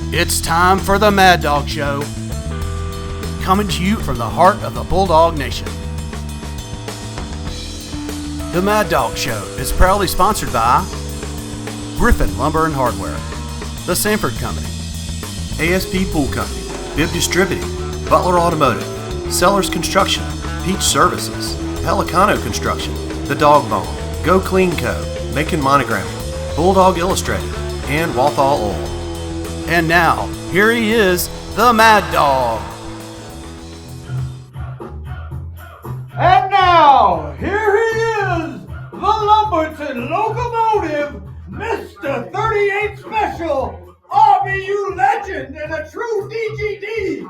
It's time for the Mad Dog Show, coming to you from the heart of the Bulldog Nation. The Mad Dog Show is proudly sponsored by Griffin Lumber and Hardware, The Sanford Company, ASP Pool Company, Bib Distributing, Butler Automotive, Sellers Construction, Peach Services, Pelicano Construction, The Dog Bone, Go Clean Co., Macon Monogramming, Bulldog Illustrated, and Walthall Oil. And now, here he is, the Mad Dog. And now, here he is, the Lumberton Locomotive, Mr. 38 Special, RBU legend and a true DGD,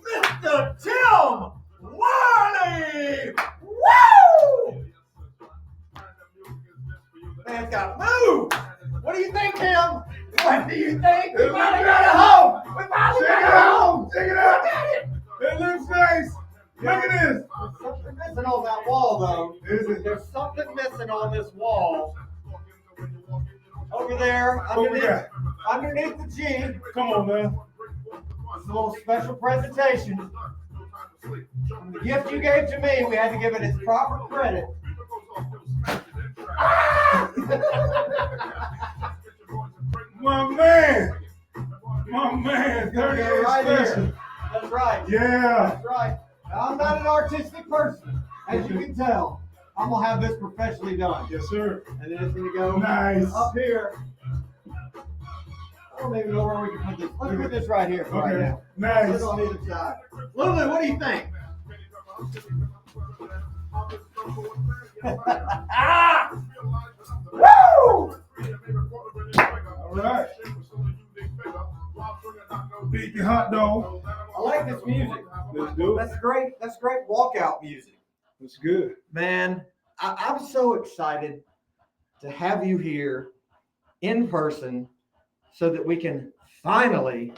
Mr. Tim Wiley! Woo! Man's got moves! What do you think, Tim? What do you think? We finally got it home! We finally got it home! Check it out! Look at it! It looks nice. Look at this. There's something missing on that wall, though. There's something missing on this wall. Over there, What we got? underneath the G, Come on, man. it's a little special presentation. The gift you gave to me, we had to give it its proper credit. My man. My man. It's gonna be 38 right special. here. That's right. Yeah. That's right. Now, I'm not an artistic person, as you can tell. I'm gonna have this professionally done. Yes, sir. And then it's gonna go Nice. up here. I don't even know where we can put this. Let's put this right here for right Okay. now. Nice. Put it on either side. Lulu, what do you think? Ah! Woo! All right. Beat your hot dog. I like this music. Let's do it. That's great. That's great walkout music. That's good. Man, I'm so excited to have you here in person so that we can finally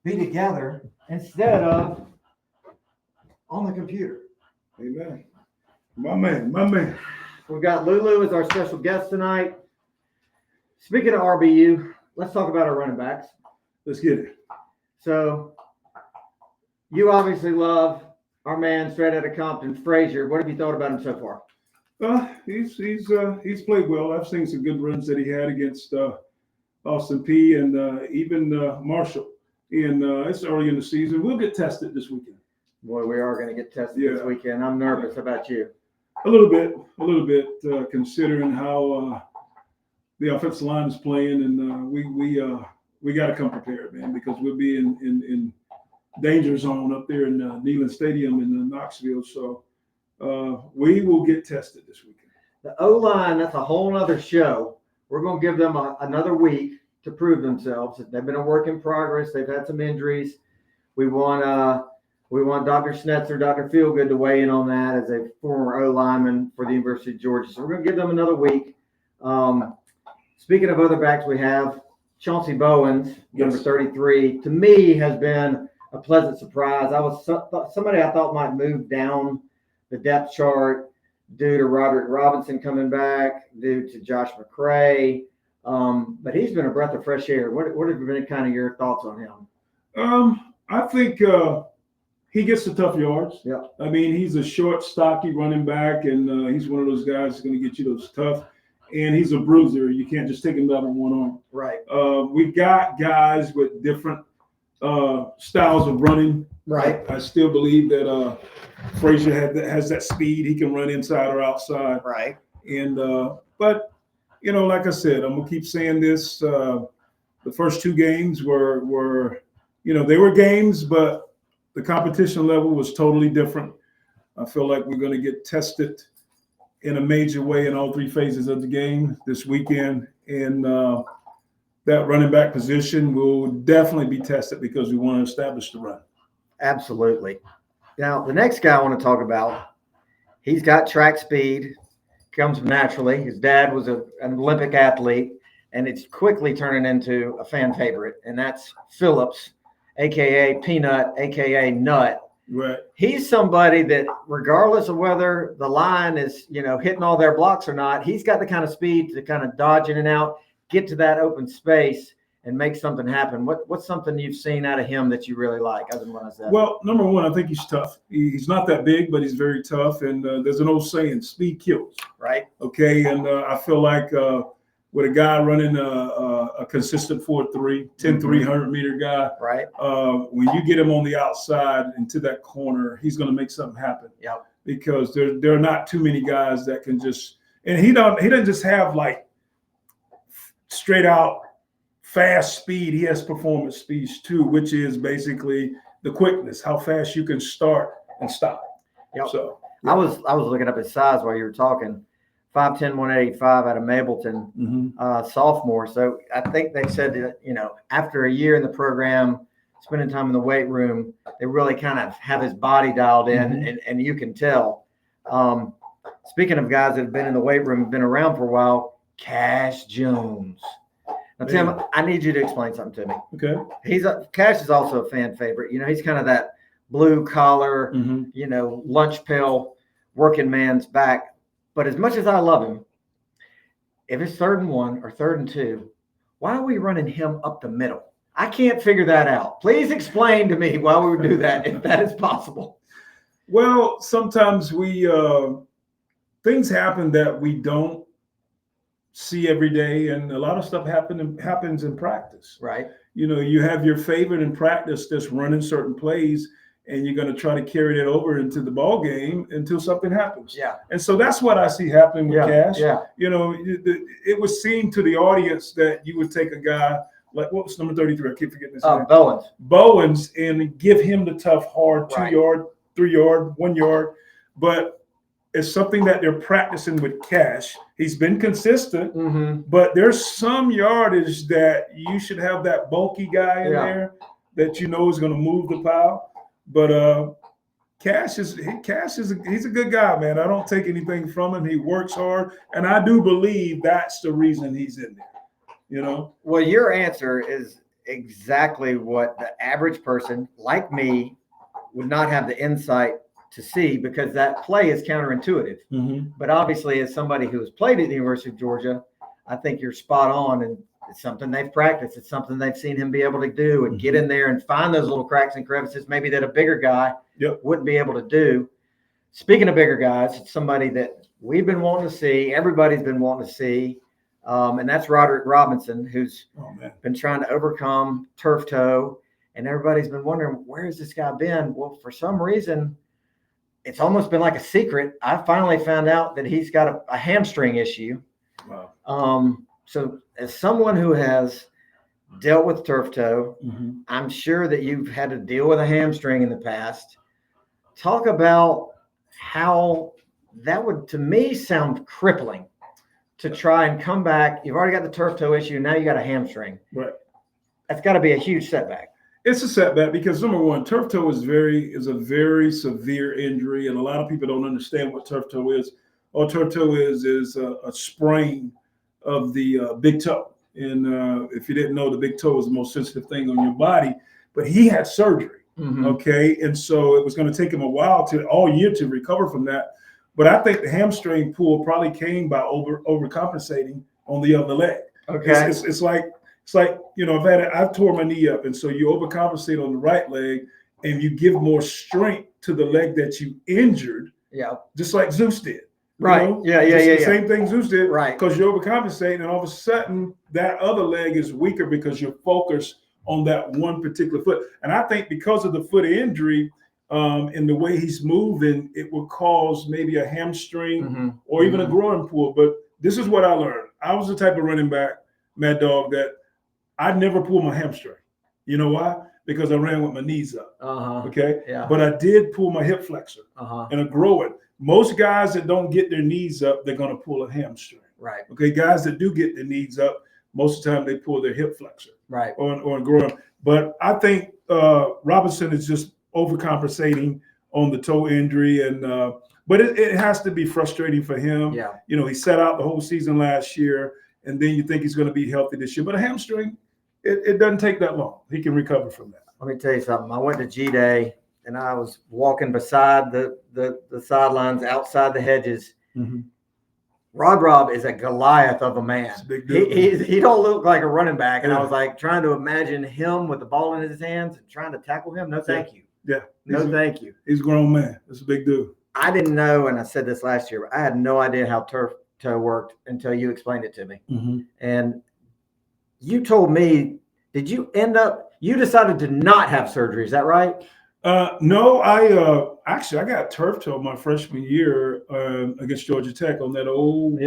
be together instead of on the computer. Amen. My man. My man. We've got Lulu as our special guest tonight. Speaking of RBU, let's talk about our running backs. Let's get it. So, you obviously love our man straight out of Compton, Frazier. What have you thought about him so far? He's played well. I've seen some good runs that he had against Austin P and even Marshall. And it's early in the season. We'll get tested this weekend. Boy, we are going to get tested this weekend. I'm nervous. How about you? A little bit, considering how the offensive line is playing, and we got to come prepared, man, because we'll be in danger zone up there in Neyland Stadium in Knoxville. So we will get tested this weekend. The O-line, that's a whole other show. We're going to give them another week to prove themselves. They've been a work in progress. They've had some injuries. We want Dr. Schnetzer, Dr. Feelgood to weigh in on that as a former O-lineman for the University of Georgia. So we're going to give them another week. Speaking of other backs, we have Chauncey Bowens, number 33. To me, has been a pleasant surprise. I was somebody I thought might move down the depth chart due to Roderick Robinson coming back, due to Josh McCray. But he's been a breath of fresh air. What have been kind of your thoughts on him? I think he gets the tough yards. Yeah. I mean, he's a short, stocky running back, and he's one of those guys that's going to get you those tough. And he's a bruiser. You can't just take him down with one arm. Right. We got guys with different styles of running. Right. I still believe that Frazier has that speed. He can run inside or outside. Right. And but like I said, I'm gonna keep saying this. The first two games were they were games, but the competition level was totally different. I feel like we're going to get tested in a major way in all three phases of the game this weekend. And that running back position will definitely be tested because we want to establish the run. Absolutely. Now, the next guy I want to talk about, he's got track speed, comes naturally. His dad was an Olympic athlete, and it's quickly turning into a fan favorite, and that's Phillips, a.k.a. Peanut, a.k.a. Nut. Right. He's somebody that, regardless of whether the line is, hitting all their blocks or not, he's got the kind of speed to kind of dodge in and out, get to that open space, and make something happen. What's something you've seen out of him that you really like, other than what I said? Well, number one, I think he's tough. He's not that big, but he's very tough. And there's an old saying, speed kills. Right. Okay. And I feel like with a guy running a consistent 4.3, 10, 300-meter guy, right. When you get him on the outside into that corner, he's going to make something happen. Yep. Because there are not too many guys that can just, and he doesn't just have like straight out fast speed. He has performance speeds too, which is basically the quickness, how fast you can start and stop. Yep. So yeah. I was looking up his size while you were talking. 5'10", 185 out of Mableton, sophomore. So I think they said that, after a year in the program, spending time in the weight room, they really kind of have his body dialed in, and you can tell. Speaking of guys that have been in the weight room, been around for a while, Cash Jones. Now, Tim, I need you to explain something to me. Okay. Cash is also a fan favorite. He's kind of that blue collar, lunch pail, working man's back. But as much as I love him, if it's 3rd and 1 or 3rd and 2, why are we running him up the middle? I can't figure that out. Please explain to me why we would do that, if that is possible. Well, sometimes things happen that we don't see every day, and a lot of stuff happens in practice. Right. You have your favorite in practice that's running certain plays, and you're going to try to carry it over into the ball game until something happens. Yeah. And so that's what I see happening with Cash. Yeah. It was seen to the audience that you would take a guy like, what was number 33? I keep forgetting his name. Bowens, and give him the tough, hard 2 yard, 3 yard, 1 yard. But it's something that they're practicing with Cash. He's been consistent, but there's some yardage that you should have that bulky guy in there that is going to move the pile. But Cash is he's a good guy, man. I don't take anything from him. He works hard, and I do believe that's the reason he's in there. Well, your answer is exactly what the average person like me would not have the insight to see, because that play is counterintuitive. But obviously, as somebody who has played at the University of Georgia, I think you're spot on, and it's something they've practiced. It's something they've seen him be able to do and get in there and find those little cracks and crevices maybe that a bigger guy wouldn't be able to do. Speaking of bigger guys, it's somebody that we've been wanting to see, everybody's been wanting to see, and that's Roderick Robinson, who's been trying to overcome turf toe, and everybody's been wondering, where has this guy been? Well, for some reason, it's almost been like a secret. I finally found out that he's got a hamstring issue. Wow. So as someone who has dealt with turf toe, I'm sure that you've had to deal with a hamstring in the past. Talk about how that would, to me, sound crippling to try and come back. You've already got the turf toe issue. Now you got a hamstring. Right. That's got to be a huge setback. It's a setback because, number one, turf toe is a very severe injury, and a lot of people don't understand what turf toe is. All turf toe is a sprain of the big toe. And if you didn't know, the big toe is the most sensitive thing on your body. But he had surgery, okay? And so it was going to take him a while all year to recover from that. But I think the hamstring pull probably came by overcompensating on the other leg. Okay. It's like I've tore my knee up, and so you overcompensate on the right leg, and you give more strength to the leg that you injured. Yeah. Just like Zeus did. Right. Yeah. Same thing Zeus did. Right. Because you overcompensate, and all of a sudden that other leg is weaker because you're focused on that one particular foot. And I think because of the foot injury, and the way he's moving, it will cause maybe a hamstring or even a groin pull. But this is what I learned. I was the type of running back, Mad Dog, that I never pulled my hamstring. You know why? Because I ran with my knees up. Okay. Yeah. But I did pull my hip flexor and a groin. Most guys that don't get their knees up, they're going to pull a hamstring. Right. Okay. Guys that do get their knees up, most of the time they pull their hip flexor. Right. Or a groin. But I think Robinson is just overcompensating on the toe injury, and but it has to be frustrating for him. Yeah. He sat out the whole season last year, and then you think he's going to be healthy this year. But a hamstring, it doesn't take that long. He can recover from that. Let me tell you something. I went to G-Day, and I was walking beside the sidelines outside the hedges. Rob is a Goliath of a man. It's a big dude. He don't look like a running back. And I Yeah. was like trying to imagine him with the ball in his hands and trying to tackle him. No, thank you. Yeah. No, thank you. He's a grown man. It's a big dude. I didn't know, and I said this last year, but I had no idea how turf toe worked until you explained it to me. Mm-hmm. And you told me, you decided to not have surgery. Is that right? No, I got turf toe my freshman year against Georgia Tech on that old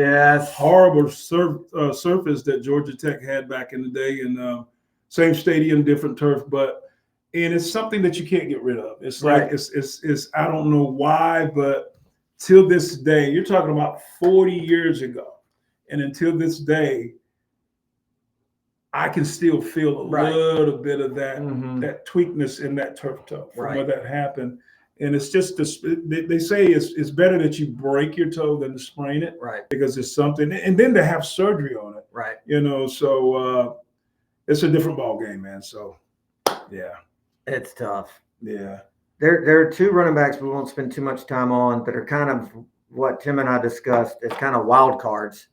horrible surface that Georgia Tech had back in the day, and same stadium, different turf, and it's something that you can't get rid of. It's like it's I don't know why, but till this day, you're talking about 40 years ago, and until this day, I can still feel a little bit of that that tweakness in that turf toe from where that happened. And it's just they say it's better that you break your toe than to sprain it, because it's something, and then to have surgery on it, so it's a different ball game, man. So yeah, it's tough. Yeah, there are two running backs we won't spend too much time on that are kind of what Tim and I discussed as kind of wild cards,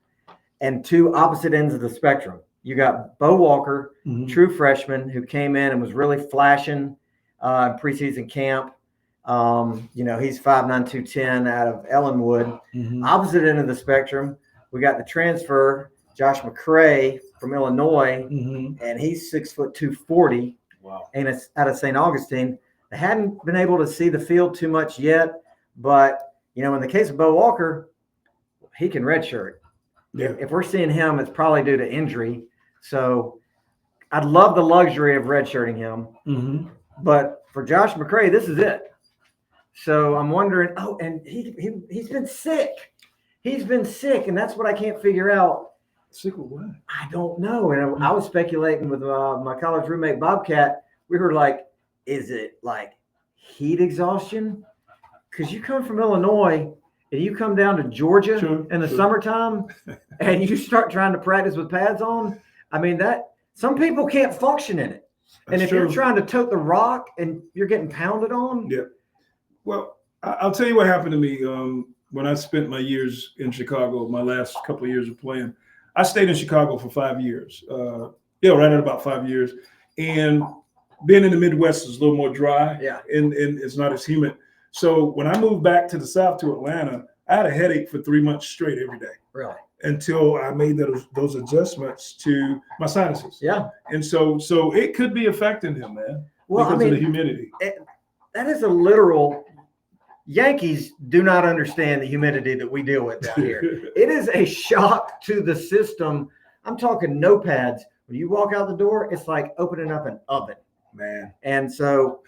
and two opposite ends of the spectrum. You got Bo Walker, true freshman, who came in and was really flashing in preseason camp. He's 5'9", 210 out of Ellenwood. Opposite end of the spectrum, we got the transfer, Josh McCray from Illinois, and he's 6'2", 240. Wow. And it's out of St. Augustine. They hadn't been able to see the field too much yet, but, in the case of Bo Walker, he can redshirt. Yeah. If we're seeing him, it's probably due to injury. So I'd love the luxury of redshirting him. But for Josh McCray, this is it. So I'm wondering, and he's been sick. He's been sick, and that's what I can't figure out. Sick with what? I don't know. And I was speculating with my college roommate, Bobcat. We were like, is it like heat exhaustion? Because you come from Illinois and you come down to Georgia in the summertime and you start trying to practice with pads on. I mean, that some people can't function in it. And if you're trying to tote the rock and you're getting pounded on. Yeah. Well, I'll tell you what happened to me when I spent my years in Chicago, my last couple of years of playing. I stayed in Chicago for 5 years. Right at about 5 years. And being in the Midwest is a little more dry. Yeah. And it's not as humid. So when I moved back to the South to Atlanta, I had a headache for 3 months straight every day. Really? Until I made those adjustments to my sinuses. Yeah. And so it could be affecting him, man, because of the humidity. That is a literal. Yankees do not understand the humidity that we deal with down here. It is a shock to the system. I'm talking no pads. When you walk out the door, it's like opening up an oven. Man. And so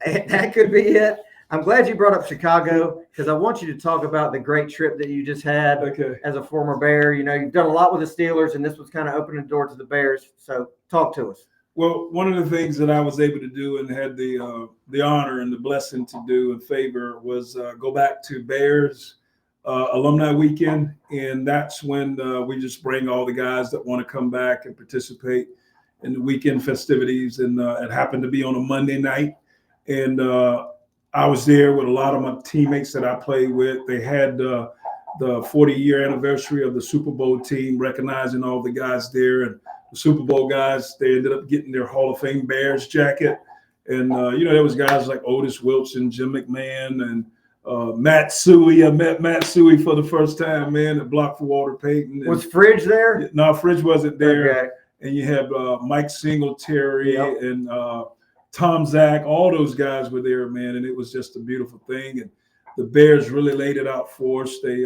that could be it. I'm glad you brought up Chicago because I want you to talk about the great trip that you just had as a former Bear. You've done a lot with the Steelers, and this was kind of opening the door to the Bears. So talk to us. Well, one of the things that I was able to do and had the honor and the blessing to do and favor was go back to Bears alumni weekend. And that's when we just bring all the guys that want to come back and participate in the weekend festivities. And it happened to be on a Monday night. And I was there with a lot of my teammates that I played with. They had the 40-year anniversary of the Super Bowl team, recognizing all the guys there. And the Super Bowl guys, they ended up getting their Hall of Fame Bears jacket. And, there was guys like Otis Wilson, Jim McMahon, and Matt Suey. I met Matt Suey for the first time, man, at Block for Walter Payton. And, was Fridge there? No, Fridge wasn't there. Okay. And you have Mike Singletary and Tom Zach, all those guys were there, man, and it was just a beautiful thing. And the Bears really laid it out for us. They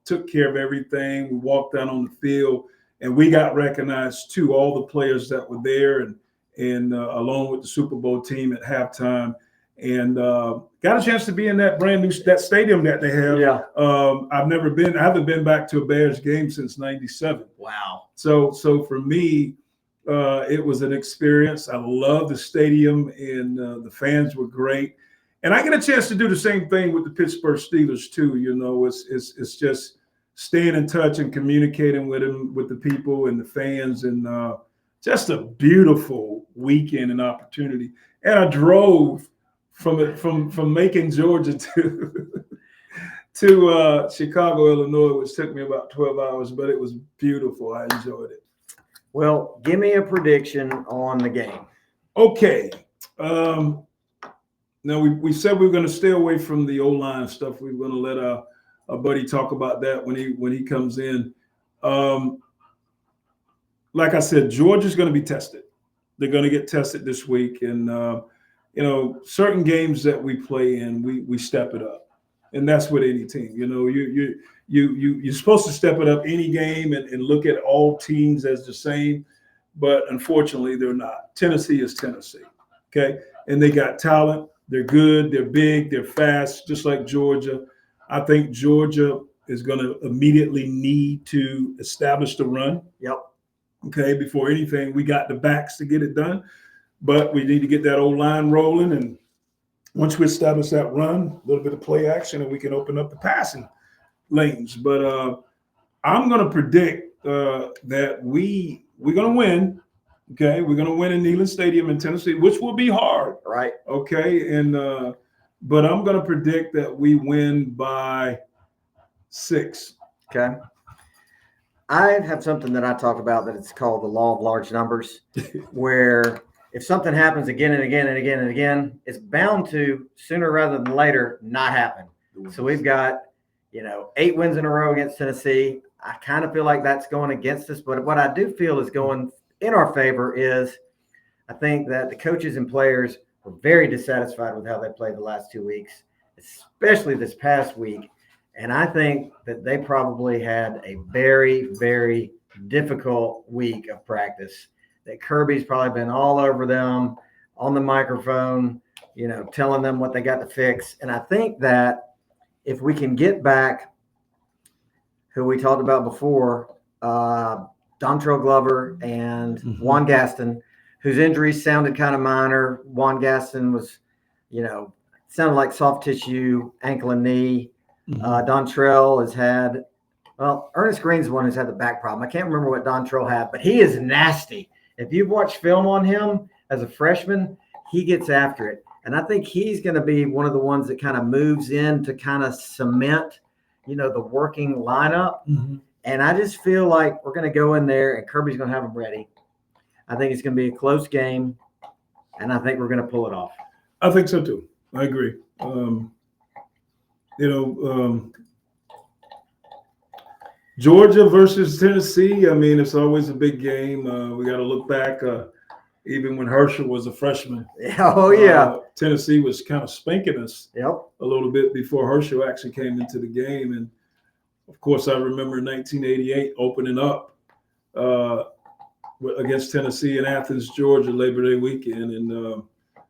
took care of everything. We walked down on the field, and we got recognized too. All the players that were there, and along with the Super Bowl team at halftime, and got a chance to be in that brand new stadium that they have. Yeah. I haven't been back to a Bears game since '97. Wow. So for me. It was an experience. I love the stadium, and the fans were great. And I get a chance to do the same thing with the Pittsburgh Steelers too. It's just staying in touch and communicating with them, with the people and the fans, and just a beautiful weekend and opportunity. And I drove from Macon, Georgia to Chicago, Illinois, which took me about 12 hours, but it was beautiful. I enjoyed it. Well, give me a prediction on the game. Okay. Now we said we were going to stay away from the O-line stuff. We were going to let our buddy talk about that when he comes in. Like I said, Georgia's going to be tested. They're going to get tested this week, and certain games that we play in, we step it up, and that's with any team. You're supposed to step it up any game and look at all teams as the same, but unfortunately they're not. Tennessee is Tennessee, okay, and they got talent. They're good. They're big. They're fast, just like Georgia. I think Georgia is going to immediately need to establish the run. Yep. Okay, before anything, we got the backs to get it done, but we need to get that old line rolling. And once we establish that run, a little bit of play action, and we can open up the passing lanes. But I'm going to predict that we're going to win. Okay, we're going to win in Neyland Stadium in Tennessee, which will be hard. Right. Okay, and but I'm going to predict that we win by 6. Okay. I have something that I talk about that it's called the law of large numbers, where if something happens again and again and again and again, it's bound to sooner rather than later not happen. So we've got, 8 wins in a row against Tennessee. I kind of feel like that's going against us, but what I do feel is going in our favor is I think that the coaches and players were very dissatisfied with how they played the last 2 weeks, especially this past week. And I think that they probably had a very, very difficult week of practice, that Kirby's probably been all over them on the microphone, telling them what they got to fix. And I think that if we can get back who we talked about before, Dontrell Glover and Juan Gaston, whose injuries sounded kind of minor. Juan Gaston was, sounded like soft tissue, ankle and knee. Dontrell has had, Ernest Green's the one who's had the back problem. I can't remember what Dontrell had, but he is nasty. If you've watched film on him as a freshman, he gets after it. And I think he's going to be one of the ones that kind of moves in to kind of cement, the working lineup. And I just feel like we're going to go in there and Kirby's going to have them ready. I think it's going to be a close game, and I think we're going to pull it off. I think so too. I agree. Georgia versus Tennessee, I mean, it's always a big game. We got to look back, even when Herschel was a freshman. Oh, yeah. Tennessee was kind of spanking us a little bit before Herschel actually came into the game. And, of course, I remember 1988 opening up against Tennessee in Athens, Georgia, Labor Day weekend. And,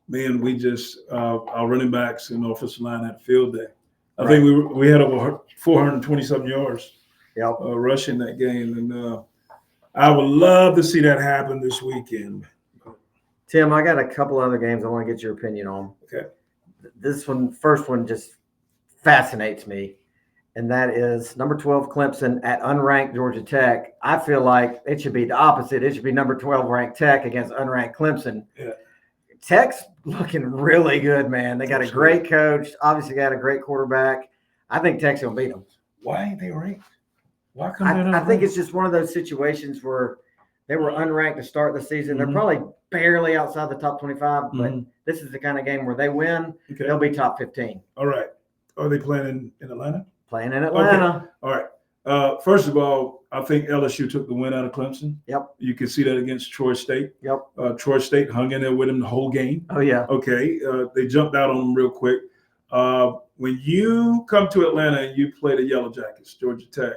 man, we just our running backs and offensive line had a field day. I think we had over 420-something yards rushing that game. And I would love to see that happen this weekend. Tim, I got a couple other games I want to get your opinion on. Okay. First one just fascinates me, and that is number 12 Clemson at unranked Georgia Tech. I feel like it should be the opposite. It should be number 12 ranked Tech against unranked Clemson. Yeah. Tech's looking really good, man. They got a great coach, obviously got a great quarterback. I think Tech's going to beat them. Why ain't they ranked? Why come they're not I think it's just one of those situations where they were unranked to start the season. They're probably barely outside the top 25, but this is the kind of game where they win, they'll be top 15. All right. Are they playing in Atlanta? Playing in Atlanta. Okay. All right. First of all, I think LSU took the win out of Clemson. Yep. You can see that against Troy State. Yep. Troy State hung in there with them the whole game. Oh, yeah. Okay. They jumped out on them real quick. When you come to Atlanta and you play the Yellow Jackets, Georgia Tech,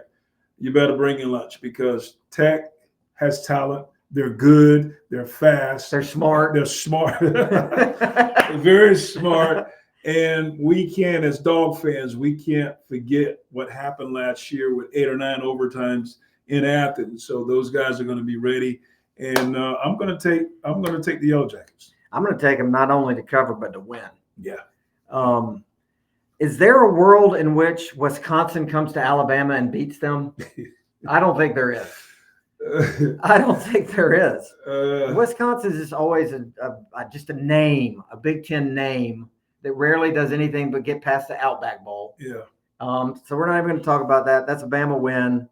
you better bring in lunch because Tech has talent. They're good. They're fast. They're smart. They're smart. They're very smart. And we can, as Dawg fans, we can't forget what happened last year with 8 or 9 overtimes in Athens. So those guys are going to be ready. And I'm going to take the Yellow Jackets. I'm going to take them not only to cover but to win. Yeah. Is there a world in which Wisconsin comes to Alabama and beats them? I don't think there is. I don't think there is. Wisconsin is always just a name, a Big Ten name that rarely does anything but get past the Outback Bowl. Yeah. So we're not even going to talk about that. That's a Bama win.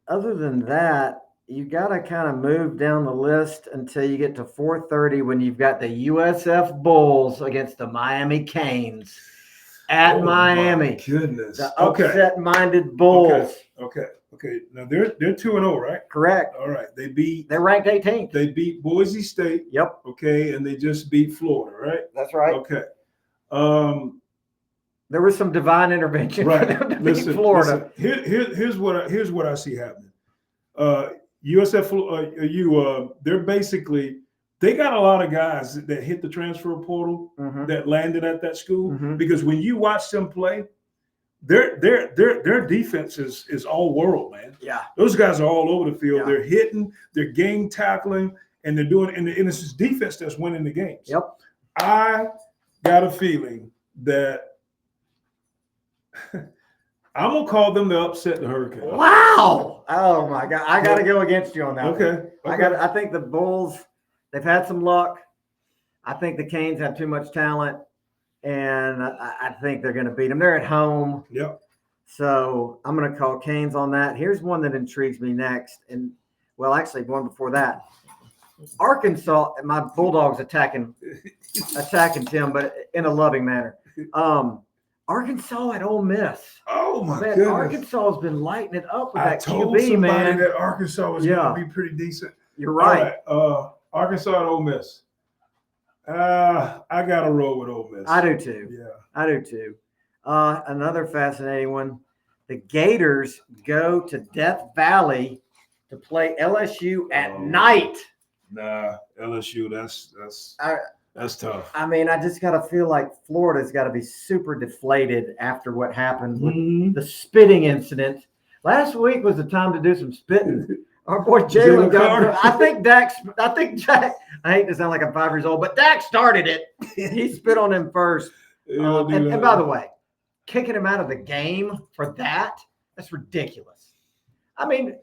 Other than that, you got to kind of move down the list until you get to 4:30 when you've got the USF Bulls against the Miami Canes at Miami. My goodness. The upset-minded Bulls. Okay. Now they're 2-0, right? Correct. All right. They're ranked 18th. They beat Boise State. Yep. Okay, and they just beat Florida, right? That's right. Okay. There was some divine intervention for them to beat Florida. Here's what I see happening. USF, they're basically, they got a lot of guys that hit the transfer portal that landed at that school, because when you watch them play, their defense is all world, man. Yeah, those guys are all over the field. Yeah. They're hitting, they're game tackling, and they're doing, and it's this defense that's winning the games. Yep. I got a feeling that I'm gonna call them to upset the Hurricanes. Wow! Oh my God, I got to go against you on that. Okay. I think the Bulls, they've had some luck. I think the Canes have too much talent, and I think they're going to beat them. They're at home. Yep. So I'm going to call Canes on that. Here's one that intrigues me next, and well, actually, one before that. Arkansas, my Bulldogs attacking Tim, but in a loving manner. Arkansas at Ole Miss. Oh my Man, goodness! Arkansas has been lighting it up with I that told QB, somebody man. that Arkansas was going to be pretty decent. You're right. All right. Arkansas at Ole Miss. I got to roll with Ole Miss. I do too. Yeah. I do too. Another fascinating one. The Gators go to Death Valley to play LSU at night. Nah, LSU. That's tough. I mean, I just got to feel like Florida's got to be super deflated after what happened with the spitting incident. Last week was the time to do some spitting. Our boy Jalen got. I think Jack. I hate to sound like I'm 5 years old, but Dak started it. He spit on him first. And by the way, kicking him out of the game for that's ridiculous. I mean,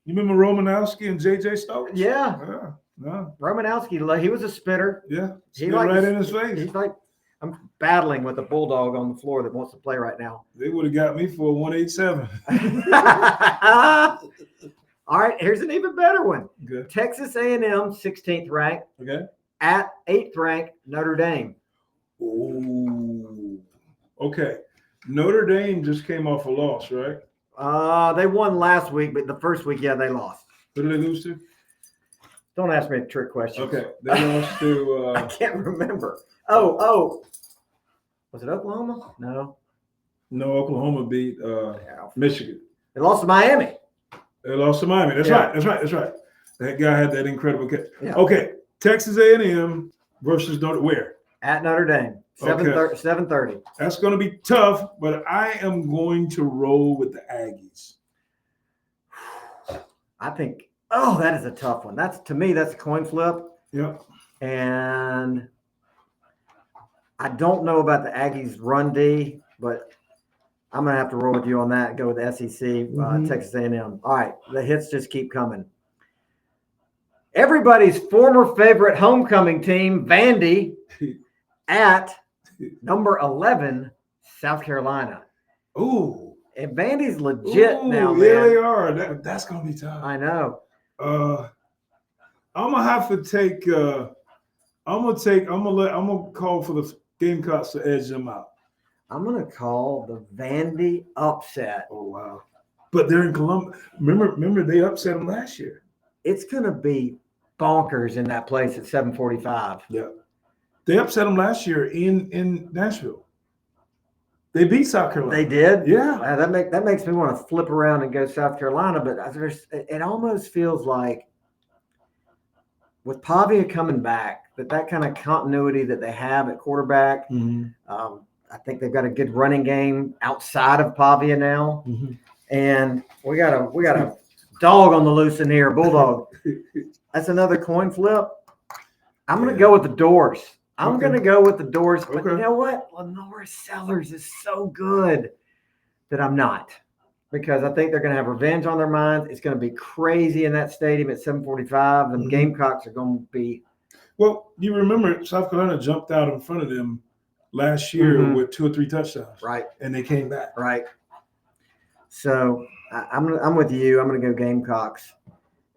you remember Romanowski and J.J. Stokes? Yeah. No. Romanowski, he was a spitter. Yeah. He right in his face. He's like, I'm battling with a bulldog on the floor that wants to play right now. They would have got me for a 187. All right, here's an even better one. Good. Texas A&M, 16th ranked. Okay. At 8th ranked Notre Dame. Ooh. Okay. Notre Dame just came off a loss, right? They won last week, but the first week, they lost. Who did they lose to? Don't ask me a trick question. Okay. They lost to I can't remember. Oh. Was it Oklahoma? No, Oklahoma beat Michigan. They lost to Miami. They lost to Miami. That's right. That guy had that incredible catch. Yeah. Okay. Texas A&M versus where? At Notre Dame. 7:30. That's going to be tough, but I am going to roll with the Aggies. I think, that is a tough one. To me, that's a coin flip. Yep. And I don't know about the Aggies run D, but I'm going to have to roll with you on that. Go with the SEC, Texas A&M. All right, the hits just keep coming. Everybody's former favorite homecoming team, Vandy, at number 11, South Carolina. Ooh. And Vandy's legit now, man. Yeah, they are. That's going to be tough. I know. I'm going to have to take I'm going to call for the Gamecocks to edge them out. I'm going to call the Vandy upset. Oh, wow. But they're in Columbus. Remember they upset them last year. It's going to be bonkers in that place at 7:45. Yeah. They upset them last year in Nashville. They beat South Carolina. They did? Yeah. That makes me want to flip around and go South Carolina, but it almost feels like with Pavia coming back, that kind of continuity that they have at quarterback, I think they've got a good running game outside of Pavia now. And we got a dog on the loose in here, Bulldog. That's another coin flip. I'm going to go with the Doors. I'm going to go with the Doors. But you know what? Lenore Sellers is so good that I'm not. Because I think they're going to have revenge on their minds. It's going to be crazy in that stadium at 7:45. The Gamecocks are going to be. Well, you remember South Carolina jumped out in front of them last year Mhm. with 2 or 3 touchdowns, Right. and they came back. Right. So I'm with you. I'm going to go Gamecocks.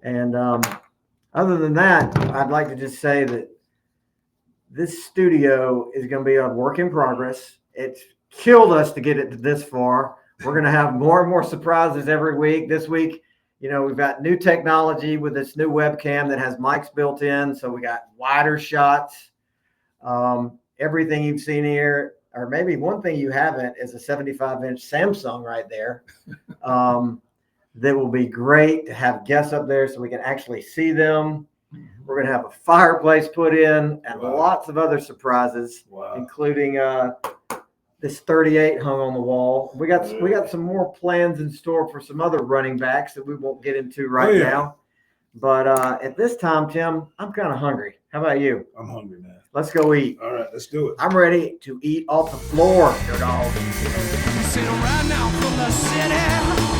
And other than that, I'd like to just say that this studio is going to be a work in progress. It's killed us to get it this far. We're going to have more and more surprises every week. This week, we've got new technology with this new webcam that has mics built in. So we got wider shots. Everything you've seen here, or maybe one thing you haven't, is a 75-inch Samsung right there. That will be great to have guests up there so we can actually see them. We're going to have a fireplace put in and lots of other surprises, including this 38 hung on the wall. We got some more plans in store for some other running backs that we won't get into now. But at this time, Tim, I'm kind of hungry. How about you? I'm hungry, man. Let's go eat. All right, let's do it. I'm ready to eat off the floor, your dog. Sit around now from the city.